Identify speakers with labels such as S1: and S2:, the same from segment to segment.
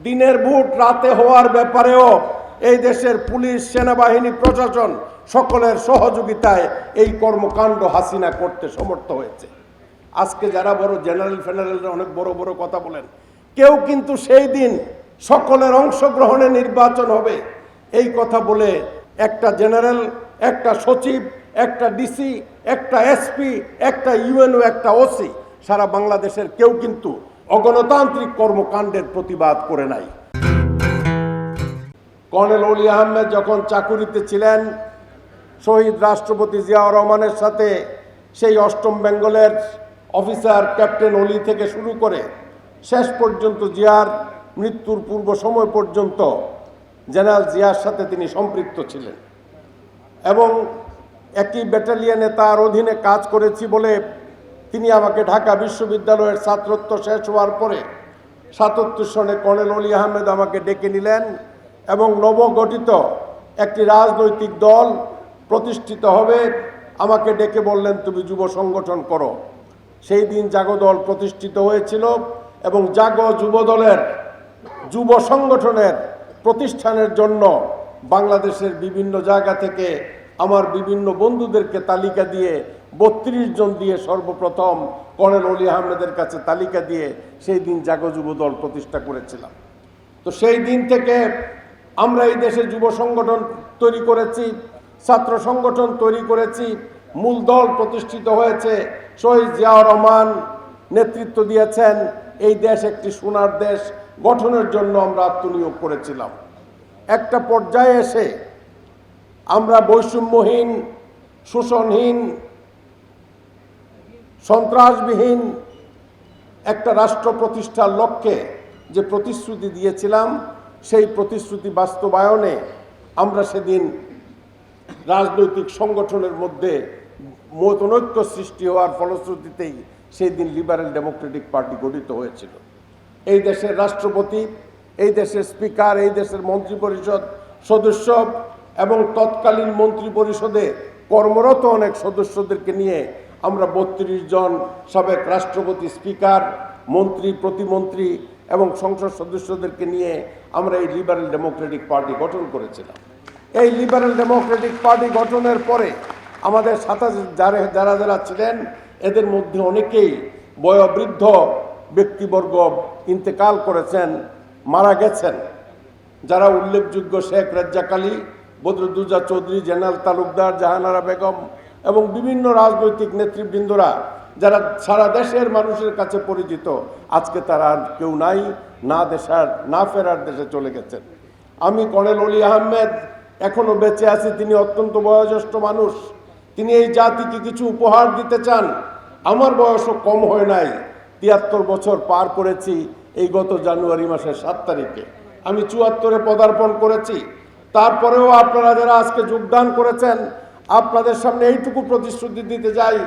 S1: দিনের ভোট রাতে হওয়ার ব্যাপারেও এই দেশের পুলিশ, সেনাবাহিনী, প্রশাসন সকলের সহযোগিতায় এই কর্মকাণ্ড হাসিনা করতে সমর্থ হয়েছে। আজকে যারা বড় জেনারেল ফেনারেলরা অনেক বড় বড় কথা বলেন, কেউ কিন্তু সেই দিন সকলের অংশগ্রহণে নির্বাচন হবে এই কথা বলে একটা জেনারেল, একটা সচিব, একটা ডিসি, একটা এসপি, একটা ইউএনও, একটা ওসি, সারা বাংলাদেশের কেউ কিন্তু অগণতান্ত্রিক কর্মকাণ্ডের প্রতিবাদ করে নাই। কর্নেল অলি আহমেদ যখন চাকুরিতে ছিলেন, শহীদ রাষ্ট্রপতি জিয়াউর রহমানের সাথে সেই ৮ম বেঙ্গলের অফিসার ক্যাপ্টেন অলি থেকে শুরু করে শেষ পর্যন্ত জিয়ার মৃত্যুর পূর্ব সময় পর্যন্ত জেনারেল জিয়ার সাথে তিনি সম্পৃক্ত ছিলেন এবং একই ব্যাটালিয়নে তার অধীনে কাজ করেছি বলে তিনি আমাকে ঢাকা বিশ্ববিদ্যালয়ের ছাত্রত্ব শেষ হওয়ার পরে ৭৭ সনে কর্নেল অলি আহমেদ আমাকে ডেকে নিলেন এবং নবগঠিত একটি রাজনৈতিক দল প্রতিষ্ঠিত হবে। আমাকে ডেকে বললেন, তুমি যুব সংগঠন করো। সেই দিন জাগো দল প্রতিষ্ঠিত হয়েছিল এবং জাগো যুব দলের যুব সংগঠনের প্রতিষ্ঠানের জন্য বাংলাদেশের বিভিন্ন জায়গা থেকে আমার বিভিন্ন বন্ধুদেরকে তালিকা দিয়ে ৩২ জন দিয়ে সর্বপ্রথম কর্নেল অলি আহমেদের কাছে তালিকা দিয়ে সেই দিন জাগো যুব দল প্রতিষ্ঠা করেছিলাম। তো সেই দিন থেকে আমরা এই দেশে যুব সংগঠন তৈরি করেছি, ছাত্র সংগঠন তৈরি করেছি, মূল দল প্রতিষ্ঠিত হয়েছে। শহীদ জিয়াউর রহমান নেতৃত্ব দিয়েছেন। এই দেশ একটি সোনার দেশ গঠনের জন্য আমরা আত্মনিয়োগ করেছিলাম। একটা পর্যায়ে এসে আমরা বৈষম্যহীন, শোষণহীন, সন্ত্রাসবিহীন একটা রাষ্ট্র প্রতিষ্ঠার লক্ষ্যে যে প্রতিশ্রুতি দিয়েছিলাম, সেই প্রতিশ্রুতি বাস্তবায়নে আমরা সেদিন রাজনৈতিক সংগঠনের মধ্যে মতনৈক্য সৃষ্টি হওয়ার ফলশ্রুতিতেই সেই দিন লিবারেল ডেমোক্রেটিক পার্টি গঠিত হয়েছিল। এই দেশের রাষ্ট্রপতি, এই দেশের স্পিকার, এই দেশের মন্ত্রিপরিষদ সদস্য এবং তৎকালীন মন্ত্রী পরিষদে কর্মরত অনেক সদস্যদেরকে নিয়ে আমরা ৩২ জন সাবেক রাষ্ট্রপতি, স্পিকার, মন্ত্রী, প্রতিমন্ত্রী এবং সংসদ সদস্যদেরকে নিয়ে আমরা এই লিবারেল ডেমোক্রেটিক পার্টি গঠন করেছিলাম। এই লিবারেল ডেমোক্রেটিক পার্টি গঠনের পরে আমাদের সাথে যারা যারা ছিলেন, এদের মধ্যে অনেকেই বয়োবৃদ্ধ ব্যক্তিবর্গ ইন্তেকাল করেছেন, মারা গেছেন। যারা উল্লেখযোগ্য শেখ রেজ্জাক আলী, বদরুদ্দোজা চৌধুরী, জেনারেল তালুকদার, জাহানারা বেগম এবং বিভিন্ন রাজনৈতিক নেতৃবৃন্দরা যারা সারা দেশের মানুষের কাছে পরিচিত, আজকে তারা কেউ নাই, না ফেরার দেশে চলে গেছেন। আমি কর্নেল অলি আহমেদ এখনো বেঁচে আছি। তিনি অত্যন্ত বয়োজ্যেষ্ঠ মানুষ, তিনি এই জাতিকে কিছু উপহার দিতে চান। আমার বয়সও কম হয় নাই, ৭৩ বছর পার করেছি। এই গত জানুয়ারি মাসের ৭ তারিখে আমি ৭৪-এ পদার্পণ করেছি। তারপরেও আপনারা যারা আজকে যোগদান করেছেন, আপনাদের সামনে এইটুকু প্রতিশ্রুতি দিতে যাই,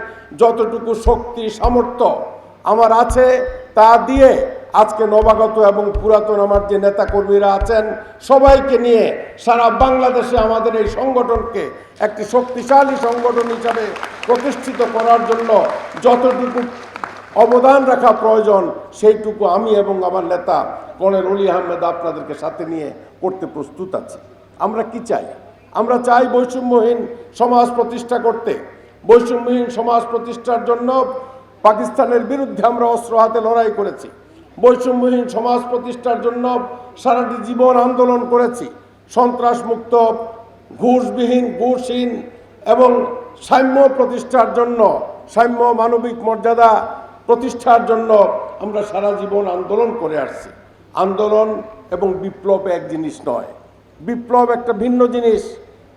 S1: যতটুকু শক্তি সামর্থ্য আমার আছে তা দিয়ে আজকে নবাগত এবং পুরাতন আমার যে নেতাকর্মীরা আছেন সবাইকে নিয়ে সারা বাংলাদেশে আমাদের এই সংগঠনকে একটি শক্তিশালী সংগঠন হিসাবে প্রতিষ্ঠিত করার জন্য যতটুকু অবদান রাখা প্রয়োজন সেইটুকু আমি এবং আমার নেতা কর্নেল অলি আহমেদ আপনাদেরকে সাথে নিয়ে করতে প্রস্তুত আছি। আমরা কি চাই? আমরা চাই বৈষম্যহীন সমাজ প্রতিষ্ঠা করতে। বৈষম্যহীন সমাজ প্রতিষ্ঠার জন্য পাকিস্তানের বিরুদ্ধে আমরা অস্ত্র হাতে লড়াই করেছি। বৈষম্যহীন সমাজ প্রতিষ্ঠার জন্য সারাটি জীবন আন্দোলন করেছি। সন্ত্রাসমুক্ত, ঘুষহীন এবং সাম্য প্রতিষ্ঠার জন্য, সাম্য মানবিক মর্যাদা প্রতিষ্ঠার জন্য আমরা সারা জীবন আন্দোলন করে আসছি। আন্দোলন এবং বিপ্লব এক জিনিস নয়। বিপ্লব একটা ভিন্ন জিনিস।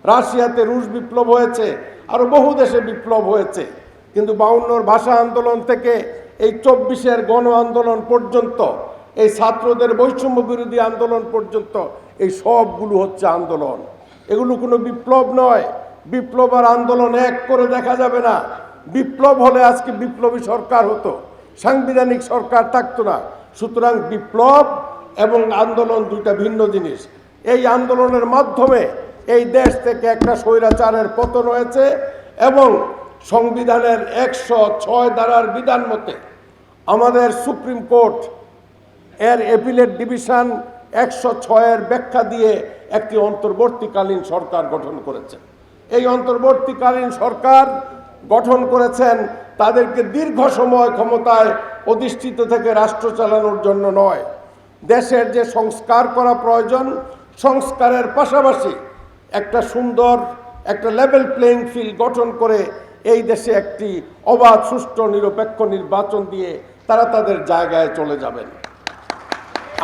S1: রাশিয়াতে রুশ বিপ্লব হয়েছে, আরও বহু দেশে বিপ্লব হয়েছে, কিন্তু ৫২-র ভাষা আন্দোলন থেকে এই ২৪-এর গণ আন্দোলন পর্যন্ত, এই ছাত্রদের বৈষম্য বিরোধী আন্দোলন পর্যন্ত, এই সবগুলো হচ্ছে আন্দোলন। এগুলো কোনো বিপ্লব নয়। বিপ্লব আর আন্দোলন এক করে দেখা যাবে না। বিপ্লব হলে আজকে বিপ্লবী সরকার হতো, সাংবিধানিক সরকার থাকতো না। সুতরাং বিপ্লব এবং আন্দোলন দুইটা ভিন্ন জিনিস। এই আন্দোলনের মাধ্যমে এই দেশ থেকে একটা স্বৈরাচারের পতন হয়েছে এবং সংবিধানের ১০৬ ধারার বিধান মতে আমাদের সুপ্রিম কোর্ট এর অ্যাপিলেট ডিভিশন 106-এর ব্যাখ্যা দিয়ে একটি অন্তর্বর্তীকালীন সরকার গঠন করেছেন। এই অন্তর্বর্তীকালীন সরকার গঠন করেছেন তাদেরকে দীর্ঘ সময় ক্ষমতায় অধিষ্ঠিত থেকে রাষ্ট্র চালানোর জন্য নয়, দেশের যে সংস্কার করা প্রয়োজন সংস্কারের পাশাপাশি একটা সুন্দর একটা লেভেল প্লেইং ফিল্ড গঠন করে এই দেশে একটি অবাধ সুষ্ঠু নিরপেক্ষ নির্বাচন দিয়ে তারা তাদের জায়গায় চলে যাবেন।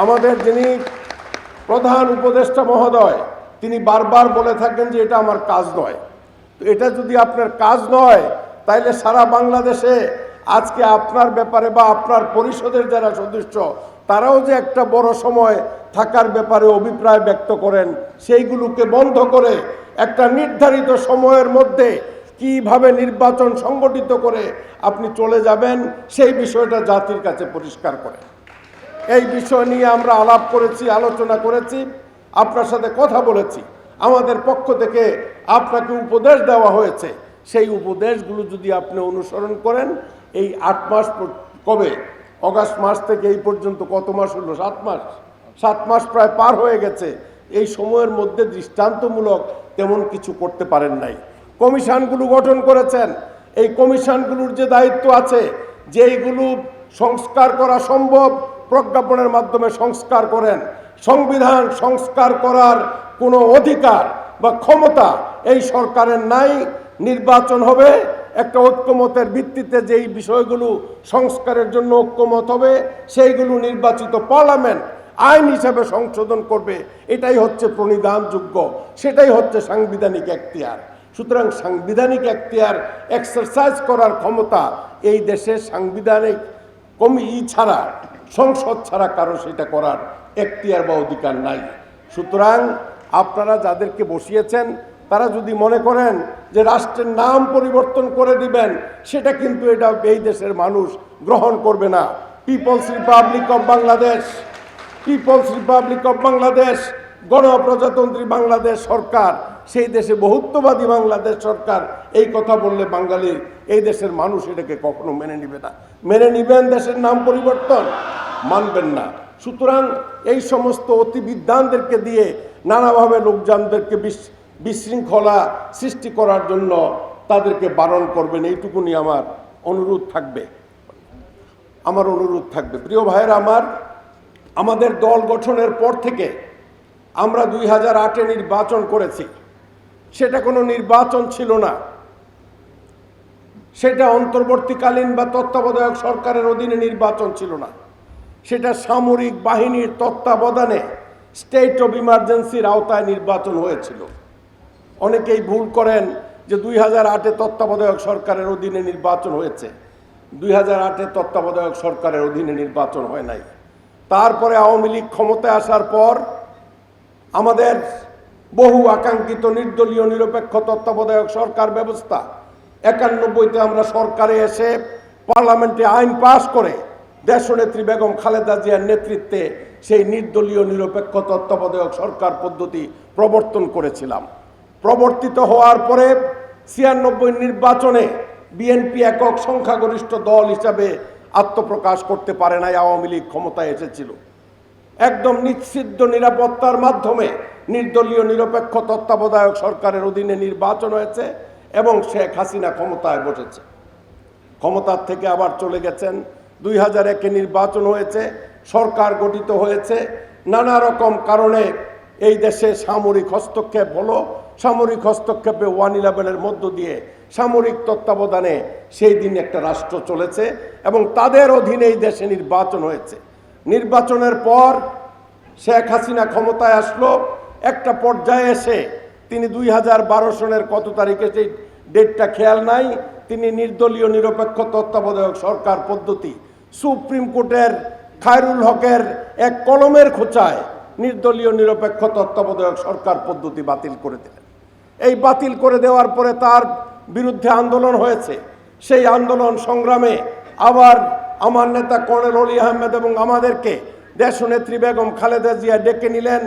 S1: আমাদের যিনি প্রধান উপদেষ্টা মহোদয় তিনি বারবার বলে থাকেন যে এটা আমার কাজ নয়। তো এটা যদি আপনার কাজ নয় তাইলে সারা বাংলাদেশে আজকে আপনার ব্যাপারে বা আপনার পরিষদের যারা সদস্য তারাও যে একটা বড় সময় থাকার ব্যাপারে অভিপ্রায় ব্যক্ত করেন, সেইগুলোকে বন্ধ করে একটা নির্ধারিত সময়ের মধ্যে কিভাবে নির্বাচন সংগঠিত করে আপনি চলে যাবেন সেই বিষয়টা জাতির কাছে পরিষ্কার করে। এই বিষয় নিয়ে আমরা আলাপ করেছি, আলোচনা করেছি, আপনার সাথে কথা বলেছি। আমাদের পক্ষ থেকে আপনাকে উপদেশ দেওয়া হয়েছে, সেই উপদেশগুলো যদি আপনি অনুসরণ করেন এই 8 মাস কবে অগাস্ট মাস থেকে এই পর্যন্ত কত মাস হলো? 7 মাস প্রায় পার হয়ে গেছে। এই সময়ের মধ্যে দৃষ্টান্তমূলক তেমন কিছু করতে পারেন নাই। কমিশনগুলো গঠন করেছেন, এই কমিশনগুলোর যে দায়িত্ব আছে যে এইগুলো সংস্কার করা সম্ভব প্রজ্ঞাপনের মাধ্যমে সংস্কার করেন। সংবিধান সংস্কার করার কোনো অধিকার বা ক্ষমতা এই সরকারের নাই। নির্বাচন হবে একটা ঐক্যমতের ভিত্তিতে, যেই বিষয়গুলো সংস্কারের জন্য ঐক্যমত হবে সেইগুলো নির্বাচিত পার্লামেন্ট আইন হিসাবে সংশোধন করবে। এটাই হচ্ছে প্রণিধানযোগ্য, সেটাই হচ্ছে সাংবিধানিক এখতিয়ার। সুতরাং সাংবিধানিক এখতিয়ার এক্সারসাইজ করার ক্ষমতা এই দেশের সাংবিধানিক ছাড়া সংসদ ছাড়া কারো সেটা করার এখতিয়ার বা অধিকার নাই। সুতরাং আপনারা যাদেরকে বসিয়েছেন তারা যদি মনে করেন যে রাষ্ট্রের নাম পরিবর্তন করে দিবেন, সেটা কিন্তু এটা এই দেশের মানুষ গ্রহণ করবে না। পিপলস রিপাবলিক অফ বাংলাদেশ গণপ্রজাতন্ত্রী বাংলাদেশ সরকার, সেই দেশে বহুত্ববাদী বাংলাদেশ সরকার। এই কথা বললে বাঙালির এই দেশের মানুষ এটাকে কখনো মেনে নিবে না। মেনে নিবেন দেশের নাম পরিবর্তন? মানবেন না। সুতরাং এই সমস্ত অতিবিদ্বানদেরকে দিয়ে নানাভাবে লোকজনদেরকে বিশৃঙ্খলা সৃষ্টি করার জন্য তাদেরকে বারণ করবেন, এইটুকুনি আমার অনুরোধ থাকবে। প্রিয় ভাইয়েরা আমার, আমাদের দল গঠনের পর থেকে আমরা 2008-এ নির্বাচন করেছি। সেটা কোনো নির্বাচন ছিল না, সেটা অন্তর্বর্তীকালীন বা তত্ত্বাবধায়ক সরকারের অধীনে নির্বাচন ছিল না, সেটা সামরিক বাহিনীর তত্ত্বাবধানে স্টেট অফ ইমার্জেন্সির আওতায় নির্বাচন হয়েছিল। অনেকেই ভুল করেন যে 2008-এ তত্ত্বাবধায়ক সরকারের অধীনে নির্বাচন হয়েছে। 2008-এ তত্ত্বাবধায়ক সরকারের অধীনে নির্বাচন হয় নাই। তারপরে আওয়ামী লীগ ক্ষমতায় আসার পর আমাদের বহু আকাঙ্ক্ষিত নির্দলীয় নিরপেক্ষ তত্ত্বাবধায়ক সরকার ব্যবস্থা 91-তে আমরা সরকারে এসে পার্লামেন্টে আইন পাশ করে দেশনেত্রী বেগম খালেদা জিয়ার নেতৃত্বে সেই নির্দলীয় নিরপেক্ষ তত্ত্বাবধায়ক সরকার পদ্ধতি প্রবর্তন করেছিলাম। প্রবর্তিত হওয়ার পরে 96 নির্বাচনে বিএনপি একক সংখ্যাগরিষ্ঠ দল হিসাবে আত্মপ্রকাশ করতে পারে নাই। আওয়ামী লীগ ক্ষমতায় এসেছিল, একদম নিশ্চিদ্র নিরাপত্তার মাধ্যমে নির্দলীয় নিরপেক্ষ তত্ত্বাবধায়ক সরকারের অধীনে নির্বাচন হয়েছে এবং শেখ হাসিনা ক্ষমতায় বসেছে। ক্ষমতার থেকে আবার চলে গেছেন। 2001-এ নির্বাচন হয়েছে, সরকার গঠিত হয়েছে। নানা রকম কারণে এই দেশে সামরিক হস্তক্ষেপ হলো। সামরিক হস্তক্ষেপে 111-এর মধ্য দিয়ে সামরিক তত্ত্বাবধানে সেই দিন একটা রাষ্ট্র চলেছে এবং তাদের অধীনে এই দেশে নির্বাচন হয়েছে। নির্বাচনের পর শেখ হাসিনা ক্ষমতায় আসলো। একটা পর্যায়ে এসে তিনি 2012 সনের কত তারিখে, সেই ডেটটা খেয়াল নাই, তিনি নির্দলীয় নিরপেক্ষ তত্ত্বাবধায়ক সরকার পদ্ধতি সুপ্রিম কোর্টের খায়রুল হকের এক কলমের খোঁচায় নির্দলীয় নিরপেক্ষ তত্ত্বাবধায়ক সরকার পদ্ধতি বাতিল করে দিলেন। এই বাতিল করে দেওয়ার পরে তার বিরুদ্ধে আন্দোলন হয়েছে। সেই আন্দোলন সংগ্রামে আবার আমার নেতা কর্নেল অলি আহমেদ এবং আমাদেরকে দেশনেত্রী বেগম খালেদা জিয়া ডেকে নিলেন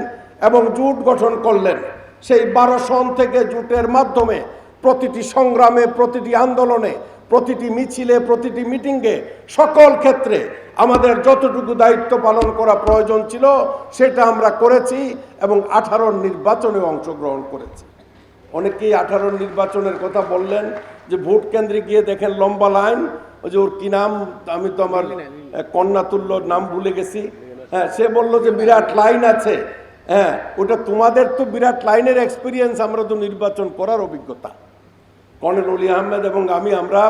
S1: এবং জোট গঠন করলেন। সেই 12 সন থেকে জোটের মাধ্যমে প্রতিটি সংগ্রামে, প্রতিটি আন্দোলনে, প্রতিটি মিছিলে, প্রতিটি মিটিংয়ে, সকল ক্ষেত্রে আমাদের যতটুকু দায়িত্ব পালন করা প্রয়োজন ছিল সেটা আমরা করেছি এবং 18 নির্বাচনে অংশগ্রহণ করেছি। অনেকেই 18 নির্বাচনের কথা বললেন যে ভোট কেন্দ্রে গিয়ে দেখেন লম্বা লাইন, ওই যে ওর কি নাম, আমি তো আমার কন্যাতুল্য নাম ভুলে গেছি, হ্যাঁ, সে বলল যে বিরাট লাইন আছে। হ্যাঁ, ওটা তোমাদের তো বিরাট লাইনের এক্সপিরিয়েন্স, আমরা তো নির্বাচন করার অভিজ্ঞতা। কর্নেল অলি আহমেদ এবং আমরা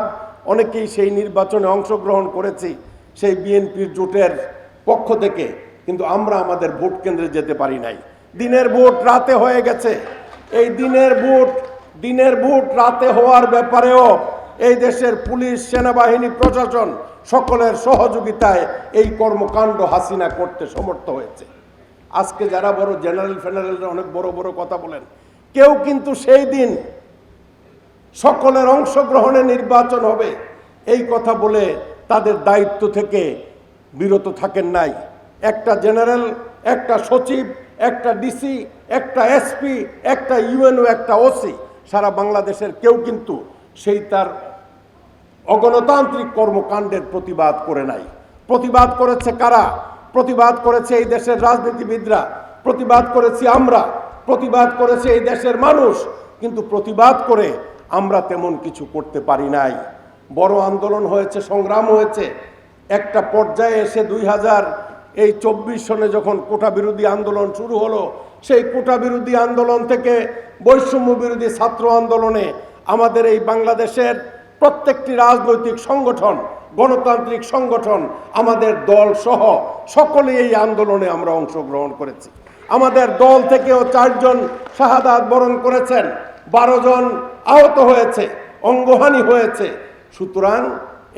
S1: অনেকেই সেই নির্বাচনে অংশগ্রহণ করেছি সেই বিএনপির জোটের পক্ষ থেকে, কিন্তু আমরা আমাদের ভোট কেন্দ্রে যেতে পারি নাই। দিনের ভোট রাতে হয়ে গেছে। এই দিনের ভোট রাতে হওয়ার ব্যাপারেও এই দেশের পুলিশ, সেনাবাহিনী, প্রশাসন সকলের সহযোগিতায় এই কর্মকাণ্ড হাসিনা করতে সমর্থ হয়েছে। আজকে যারা বড় জেনারেলরা অনেক বড় বড় কথা বলেন, কেউ কিন্তু সেই দিন সকলের অংশগ্রহণে নির্বাচন হবে এই কথা বলে তাদের দায়িত্ব থেকে বিরত থাকেন নাই। একটা জেনারেল, একটা সচিব, একটা ডিসি, একটা এসপি, একটা ইউএনও, একটা ওসি, সারা বাংলাদেশের কেউ কিন্তু সেই তার অগণতান্ত্রিক কর্মকাণ্ডের প্রতিবাদ করে নাই। প্রতিবাদ করেছে কারা? প্রতিবাদ করেছে এই দেশের রাজনীতিবিদরা, প্রতিবাদ করেছি আমরা, প্রতিবাদ করেছে এই দেশের মানুষ, কিন্তু প্রতিবাদ করে আমরা তেমন কিছু করতে পারি নাই। বড় আন্দোলন হয়েছে, সংগ্রাম হয়েছে। একটা পর্যায়ে এসে 2024 সনে যখন কোটা বিরোধী আন্দোলন শুরু হলো, সেই কোটা বিরোধী আন্দোলন থেকে বৈষম্য বিরোধী ছাত্র আন্দোলনে আমাদের এই বাংলাদেশের প্রত্যেকটি রাজনৈতিক সংগঠন, গণতান্ত্রিক সংগঠন, আমাদের দল সহ সকলেই এই আন্দোলনে আমরা অংশগ্রহণ করেছি। আমাদের দল থেকেও 4 জন শাহাদাত বরণ করেছেন, 12 জন আহত হয়েছে, অঙ্গহানি হয়েছে। সুতরাং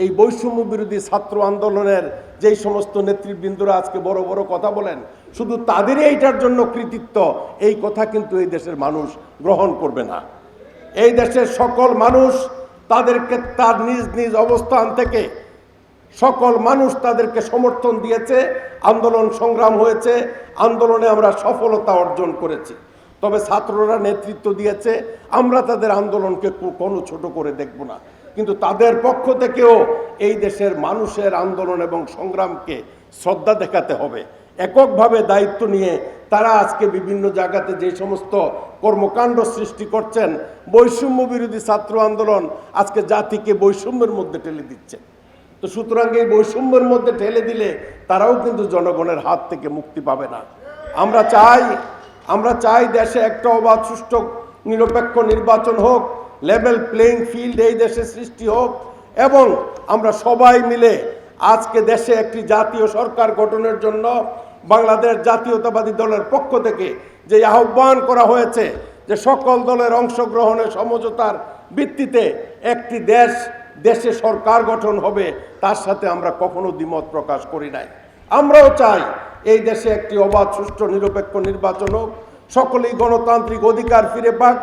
S1: এই বৈষম্য বিরোধী ছাত্র আন্দোলনের যেই সমস্ত নেতৃবৃন্দরা আজকে বড় বড় কথা বলেন, শুধু তাদেরই এইটার জন্য কৃতিত্ব, এই কথা কিন্তু এই দেশের মানুষ গ্রহণ করবে না। এই দেশের সকল মানুষ তাদেরকে তার নিজ নিজ অবস্থান থেকে সকল মানুষ তাদেরকে সমর্থন দিয়েছে, আন্দোলন সংগ্রাম হয়েছে, আন্দোলনে আমরা সফলতা অর্জন করেছি। তবে ছাত্ররা নেতৃত্ব দিয়েছে, আমরা তাদের আন্দোলনকে কোনো ছোট করে দেখব না, কিন্তু তাদের পক্ষ থেকেও এই দেশের মানুষের আন্দোলন এবং সংগ্রামকে শ্রদ্ধা দেখাতে হবে। এককভাবে দায়িত্ব নিয়ে তারা আজকে বিভিন্ন জায়গাতে যে সমস্ত কর্মকাণ্ড সৃষ্টি করছেন, বৈষম্য বিরোধী ছাত্র আন্দোলন আজকে জাতিকে বৈষম্যের মধ্যে ঠেলে দিচ্ছে। তো সুতরাং এই বৈষম্যের মধ্যে ঠেলে দিলে তারাও কিন্তু জনগণের হাত থেকে মুক্তি পাবে না। আমরা চাই দেশে একটা অবাধ, সুষ্ঠু, নিরপেক্ষ নির্বাচন হোক, লেভেল প্লেইং ফিল্ড এই দেশে সৃষ্টি হোক, এবং আমরা সবাই মিলে আজকে দেশে একটি জাতীয় সরকার গঠনের জন্য বাংলাদেশ জাতীয়তাবাদী দলের পক্ষ থেকে যে আহ্বান করা হয়েছে যে সকল দলের অংশগ্রহণে সমঝোতার ভিত্তিতে একটি দেশে সরকার গঠন হবে, তার সাথে আমরা কখনো দ্বিমত প্রকাশ করি নাই। আমরাও চাই এই দেশে একটি অবাধ, সুষ্ঠু, নিরপেক্ষ নির্বাচন হোক, সকলেই গণতান্ত্রিক অধিকার ফিরে পাক,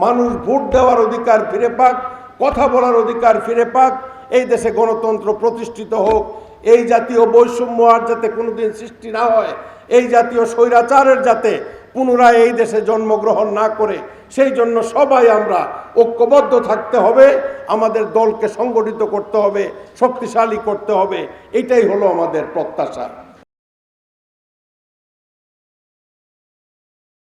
S1: মানুষ ভোট দেওয়ার অধিকার ফিরে পাক, কথা বলার অধিকার ফিরে পাক, এই দেশে গণতন্ত্র প্রতিষ্ঠিত হোক, এই জাতীয় বৈষম্য আর যাতে কোনোদিন সৃষ্টি না হয়, এই জাতীয় স্বৈরাচারের যাতে পুনরায় এই দেশে জন্মগ্রহণ না করে, সেই জন্য সবাই আমরা ঐক্যবদ্ধ থাকতে হবে, আমাদের দলকে সংগঠিত করতে হবে, শক্তিশালী করতে হবে। এটাই হলো আমাদের প্রত্যাশা।